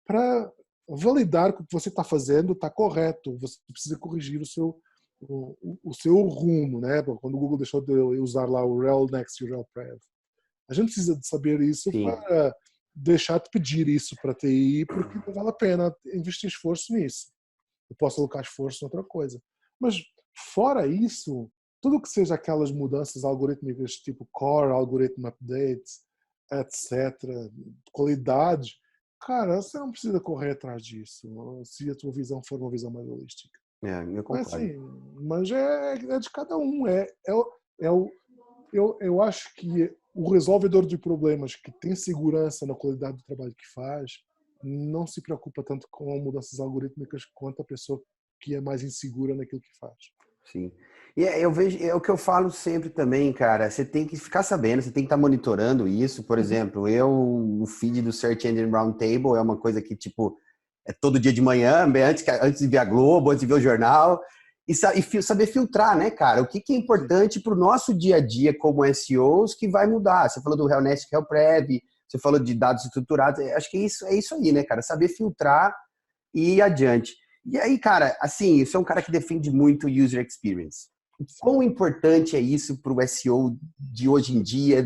para validar que o que você está fazendo está correto. Você precisa corrigir o seu rumo, né? Quando o Google deixou de usar lá o rel next e o rel prev. A gente precisa de saber isso para deixar de pedir isso para a TI, porque não vale a pena investir esforço nisso. Eu posso alocar esforço em outra coisa. Mas, fora isso, tudo que seja aquelas mudanças algorítmicas tipo core, algorithm updates, etc., qualidade, cara, você não precisa correr atrás disso, se a tua visão for uma visão mais holística. Eu Mas, concordo. assim, mas é de cada um. Eu acho que o resolvedor de problemas que tem segurança na qualidade do trabalho que faz não se preocupa tanto com mudanças algorítmicas quanto a pessoa que é mais insegura naquilo que faz. Sim. E eu vejo, é o que eu falo sempre também, cara. Você tem que ficar sabendo, você tem que estar monitorando isso. Por exemplo, o feed do Search Engine Roundtable é uma coisa que, tipo, é todo dia de manhã, antes de ver a Globo, antes de ver o jornal. E saber filtrar, né, cara? O que é importante para o nosso dia a dia como SEOs que vai mudar. Você falou do Realnest, Real Prev, você falou de dados estruturados. Acho que é isso aí, né, cara? Saber filtrar e ir adiante. E aí, cara, assim, eu sou um cara que defende muito user experience. O quão importante é isso para o SEO de hoje em dia,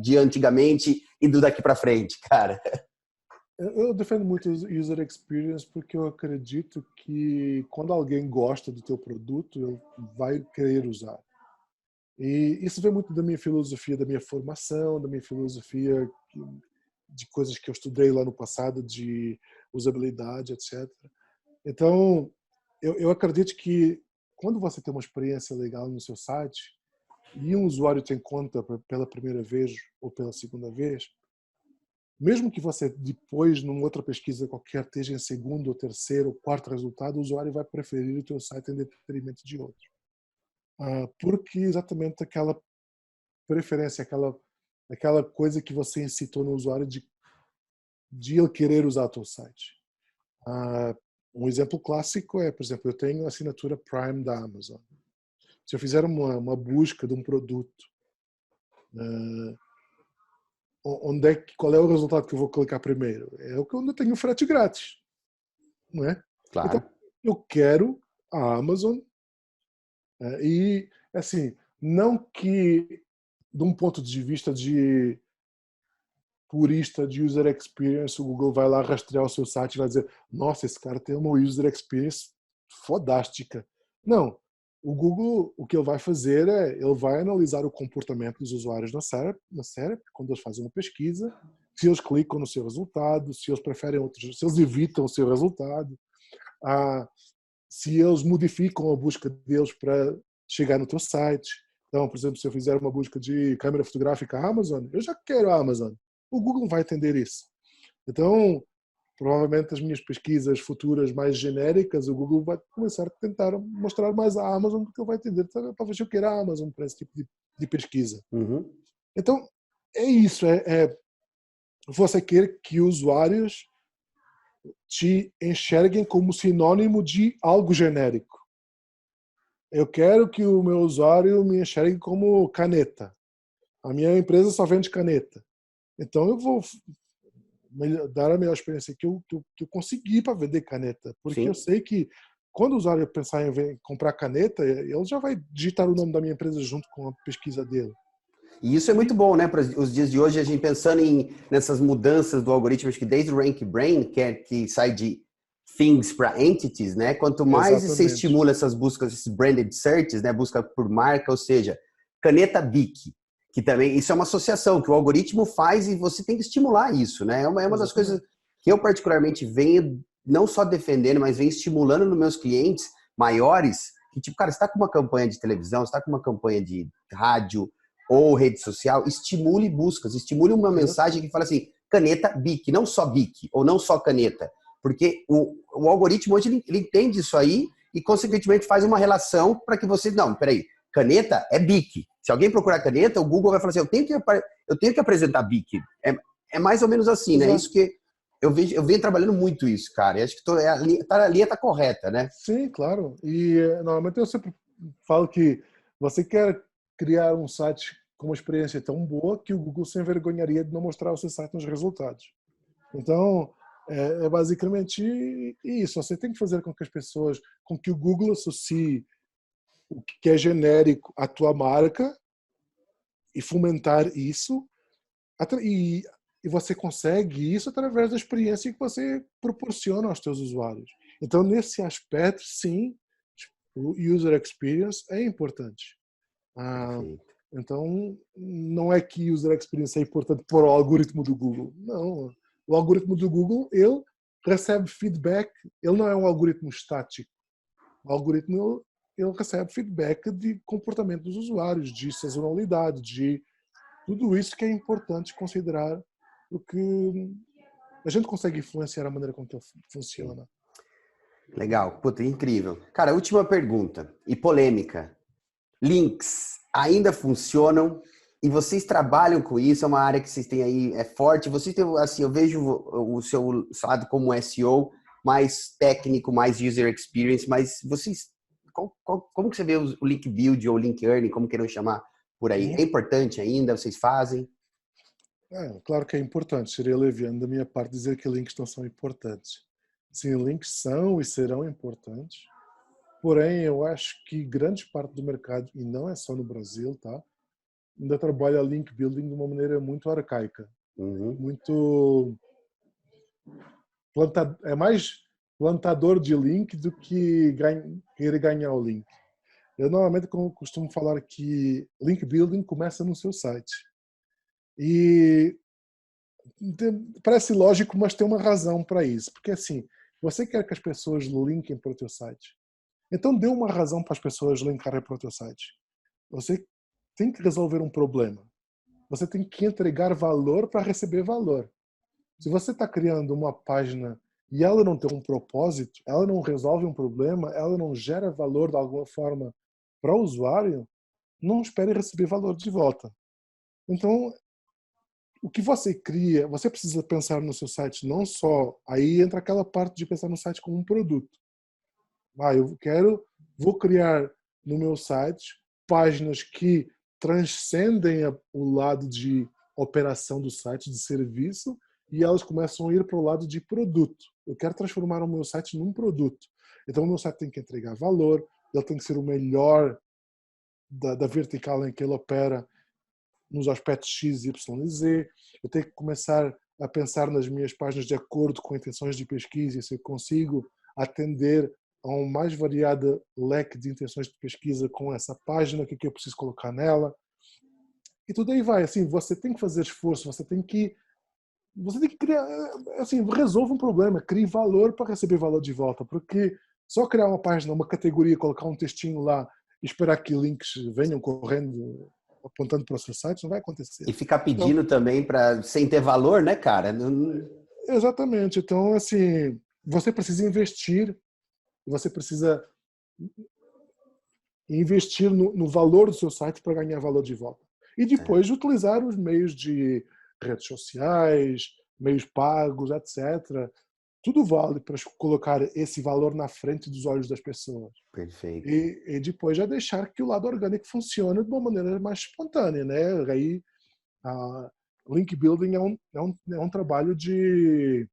de antigamente e do daqui para frente, cara? Eu defendo muito o user experience porque eu acredito que quando alguém gosta do teu produto, ele vai querer usar. E isso vem muito da minha filosofia, da minha formação, da minha filosofia de coisas que eu estudei lá no passado, de usabilidade, etc. Então, eu acredito que quando você tem uma experiência legal no seu site e um usuário te encontra pela primeira vez ou pela segunda vez, mesmo que você depois, numa outra pesquisa qualquer, esteja em segundo, ou terceiro, ou quarto resultado, o usuário vai preferir o teu site em detrimento de outro. Porque exatamente aquela preferência, aquela coisa que você incitou no usuário de ele querer usar o teu site. Um exemplo clássico é, por exemplo, eu tenho a assinatura Prime da Amazon. Se eu fizer uma busca de um produto, qual é o resultado que eu vou clicar primeiro? É o que eu tenho frete grátis, não é? Claro. Então, eu quero a Amazon e, assim, não que de um ponto de vista de purista de user experience, o Google vai lá rastrear o seu site e vai dizer, nossa, esse cara tem uma user experience fodástica. Não. O Google, o que ele vai fazer ele vai analisar o comportamento dos usuários na SERP, quando eles fazem uma pesquisa, se eles clicam no seu resultado, se eles preferem outros, se eles evitam o seu resultado, se eles modificam a busca deles para chegar no teu site. Então, por exemplo, se eu fizer uma busca de câmera fotográfica Amazon, eu já quero a Amazon. O Google vai entender isso. Então, provavelmente as minhas pesquisas futuras mais genéricas, o Google vai começar a tentar mostrar mais a Amazon, porque ele vai entender, talvez eu queira a Amazon para esse tipo de pesquisa. Uhum. Então, é isso. Você quer que usuários te enxerguem como sinônimo de algo genérico. Eu quero que o meu usuário me enxergue como caneta. A minha empresa só vende caneta. Então eu vou dar a melhor experiência que eu conseguir para vender caneta. Porque Sim. eu sei que quando o usuário pensar em comprar caneta, ele já vai digitar o nome da minha empresa junto com a pesquisa dele. E isso é muito bom, né? Para os dias de hoje, a gente pensando nessas mudanças do algoritmo, acho que desde o Rank Brain, que sai de things para entities, né? Quanto mais você Exatamente. estimula essas buscas, esses branded searches, né? Busca por marca, ou seja, caneta Bic, que também isso é uma associação que o algoritmo faz e você tem que estimular isso, né? É uma das coisas Exatamente. que eu particularmente venho não só defendendo, mas venho estimulando nos meus clientes maiores, que tipo, cara, você está com uma campanha de televisão, você está com uma campanha de rádio ou rede social, estimule buscas, estimule uma mensagem que Exatamente. fala assim, caneta Bic, não só Bic, ou não só caneta. Porque o algoritmo hoje ele entende isso aí e, consequentemente, faz uma relação para que você. Não, peraí, caneta é Bic. Se alguém procurar caneta, o Google vai falar assim: eu tenho que apresentar Bic. É mais ou menos assim, né? Exato. Isso que eu venho trabalhando muito isso, cara. E acho que a linha tá correta, né? Sim, claro. E normalmente eu sempre falo que você quer criar um site com uma experiência tão boa que o Google se envergonharia de não mostrar o seu site nos resultados. Então, é basicamente isso. Você tem que fazer com que as pessoas, com que o Google associe o que é genérico à tua marca e fomentar isso. E você consegue isso através da experiência que você proporciona aos teus usuários. Então, nesse aspecto, sim, o user experience é importante. Ah, Perfeito. então, não é que user experience é importante para o algoritmo do Google. Não. O algoritmo do Google, ele recebe feedback. Ele não é um algoritmo estático. O algoritmo, ele recebe feedback de comportamento dos usuários, de sazonalidade, de tudo isso que é importante considerar, porque a gente consegue influenciar a maneira como que ele Sim. funciona. Legal. Puta, incrível. Cara, última pergunta. E polêmica. Links ainda funcionam e vocês trabalham com isso, é uma área que vocês têm aí, é forte. Vocês têm, assim, eu vejo o seu lado como SEO mais técnico, mais user experience, mas vocês, como que você vê o link build ou link earning, como queiram chamar por aí? É Uhum. importante ainda? Vocês fazem? Claro que é importante. Seria leviano da minha parte dizer que links não são importantes. Sim, links são e serão importantes. Porém, eu acho que grande parte do mercado, e não é só no Brasil, tá? Ainda trabalha link building de uma maneira muito arcaica. Uhum. Muito é mais plantador de link do que querer ganhar o link. Eu normalmente costumo falar que link building começa no seu site. E parece lógico, mas tem uma razão para isso. Porque assim, você quer que as pessoas linkem para o teu site. Então dê uma razão para as pessoas linkarem para o teu site. Você tem que resolver um problema. Você tem que entregar valor para receber valor. Se você está criando uma página e ela não tem um propósito, ela não resolve um problema, ela não gera valor de alguma forma para o usuário, não espere receber valor de volta. Então, o que você cria, você precisa pensar no seu site não só, aí entra aquela parte de pensar no site como um produto. Vou criar no meu site páginas que transcendem o lado de operação do site, de serviço, e elas começam a ir para o lado de produto. Eu quero transformar o meu site num produto. Então o meu site tem que entregar valor, ele tem que ser o melhor da vertical em que ele opera nos aspectos X, Y e Z. Eu tenho que começar a pensar nas minhas páginas de acordo com intenções de pesquisa e se eu consigo atender a um mais variado leque de intenções de pesquisa com essa página, o que eu preciso colocar nela. E tudo aí vai. Assim, você tem que fazer esforço, você tem que criar, assim, resolva um problema, crie valor para receber valor de volta, porque só criar uma página, uma categoria, colocar um textinho lá e esperar que links venham correndo apontando para o seu site, não vai acontecer. E ficar Então, pedindo também para sem ter valor, né, cara? exatamente. Então, assim, você precisa investir, você precisa investir no valor do seu site para ganhar valor de volta. E É, depois utilizar os meios de redes sociais, meios pagos, etc. Tudo vale para colocar esse valor na frente dos olhos das pessoas. perfeito. E depois já deixar que o lado orgânico funcione de uma maneira mais espontânea, né? Aí, a link building é um trabalho de,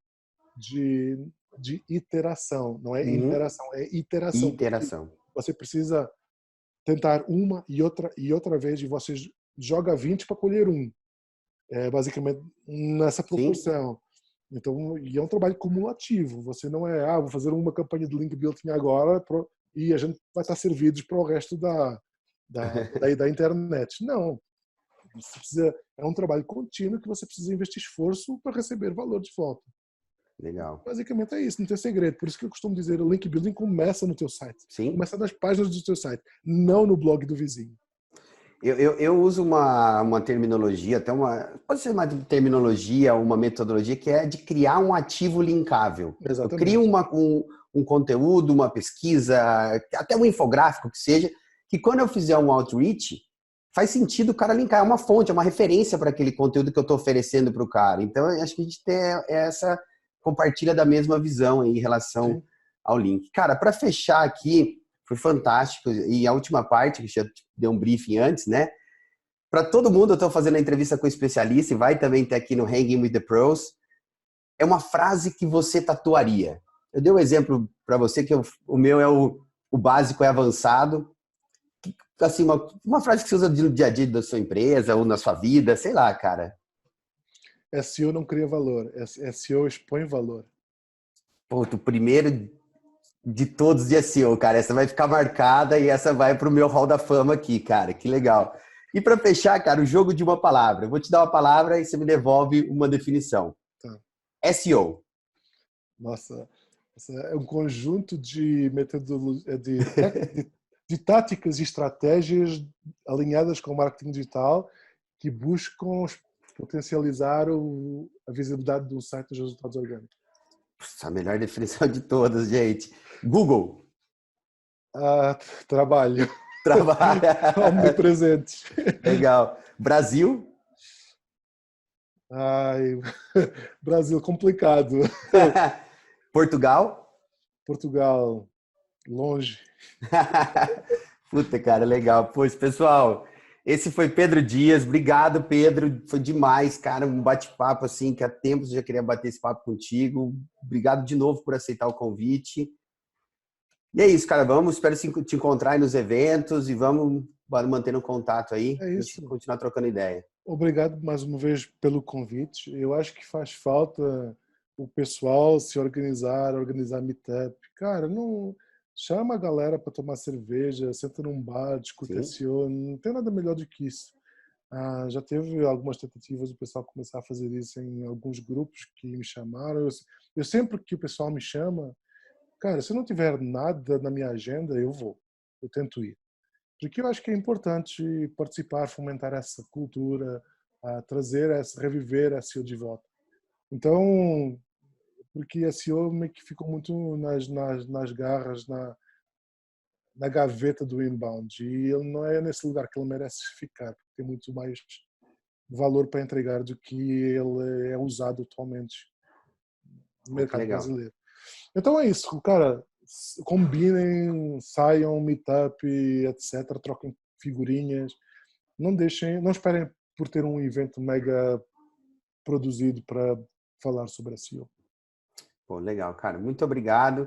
de iteração, não é Uhum. interação, é iteração, porque Iteração. você precisa tentar uma e outra vez e você joga 20 para colher um. É basicamente nessa Sim. proporção. Então, e é um trabalho cumulativo. Você não é, vou fazer uma campanha de link building agora e a gente vai estar servidos para o resto da internet. Não. Você precisa, é um trabalho contínuo que você precisa investir esforço para receber valor de volta. Legal. Basicamente é isso, não tem segredo. Por isso que eu costumo dizer, o link building começa no teu site. Sim. Começa nas páginas do teu site, não no blog do vizinho. Eu uso uma terminologia, pode ser uma terminologia, uma metodologia que é de criar um ativo linkável. Exatamente. Eu crio um conteúdo, uma pesquisa, até um infográfico que seja, que quando eu fizer um outreach, faz sentido o cara linkar, é uma fonte, é uma referência para aquele conteúdo que eu estou oferecendo para o cara. Então, acho que a gente tem essa compartilha da mesma visão em relação ao link. Cara, para fechar aqui, foi fantástico. E a última parte, que já deu um briefing antes, né? Para todo mundo, eu estou fazendo a entrevista com o especialista e vai também ter aqui no Hanging with the Pros. É uma frase que você tatuaria. Eu dei um exemplo para você, que o meu é o básico é avançado. Assim, uma frase que você usa no dia a dia da sua empresa ou na sua vida, sei lá, cara. SEO não cria valor, SEO expõe valor. Pô, o primeiro de todos de SEO, cara. Essa vai ficar marcada e essa vai pro meu hall da fama aqui, cara. Que legal. E para fechar, cara, o jogo de uma palavra. Eu vou te dar uma palavra e você me devolve uma definição. Tá. SEO. Nossa, é um conjunto de metodologias, de táticas e estratégias alinhadas com o marketing digital que buscam potencializar a visibilidade do site dos resultados orgânicos. A melhor definição de todas, gente. Google. Trabalho. Trabalha. Omnipresente. Legal. Brasil. Ai, Brasil, complicado. Portugal. Portugal, longe. Puta, cara, legal. Pois, pessoal, esse foi Pedro Dias. Obrigado, Pedro. Foi demais, cara. Um bate-papo assim, que há tempos eu já queria bater esse papo contigo. Obrigado de novo por aceitar o convite. E é isso, cara. Espero te encontrar aí nos eventos e vamos mantendo contato aí. É isso. E continuar trocando ideia. Obrigado mais uma vez pelo convite. Eu acho que faz falta o pessoal se organizar meetup. Cara, não chama a galera para tomar cerveja, senta num bar, discute SEO. Não tem nada melhor do que isso. Já teve algumas tentativas do pessoal começar a fazer isso em alguns grupos que me chamaram. Eu sempre que o pessoal me chama, cara, se não tiver nada na minha agenda, eu vou. Eu tento ir. Porque eu acho que é importante participar, fomentar essa cultura, reviver a SEO de volta. Então, porque a SEO meio que ficou muito nas garras, na gaveta do inbound. E ele não é nesse lugar que ele merece ficar, porque tem muito mais valor para entregar do que ele é usado atualmente no mercado brasileiro. Então é isso, cara. Combinem, saiam, meetup, etc. Troquem figurinhas. Não esperem por ter um evento mega produzido para falar sobre a SEO. Pô, legal, cara. Muito obrigado.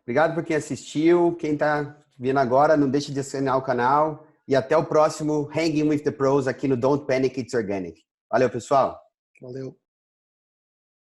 Obrigado por quem assistiu. Quem está vendo agora, não deixe de assinar o canal. E até o próximo Hanging with the Pros aqui no Don't Panic, It's Organic. Valeu, pessoal. Valeu.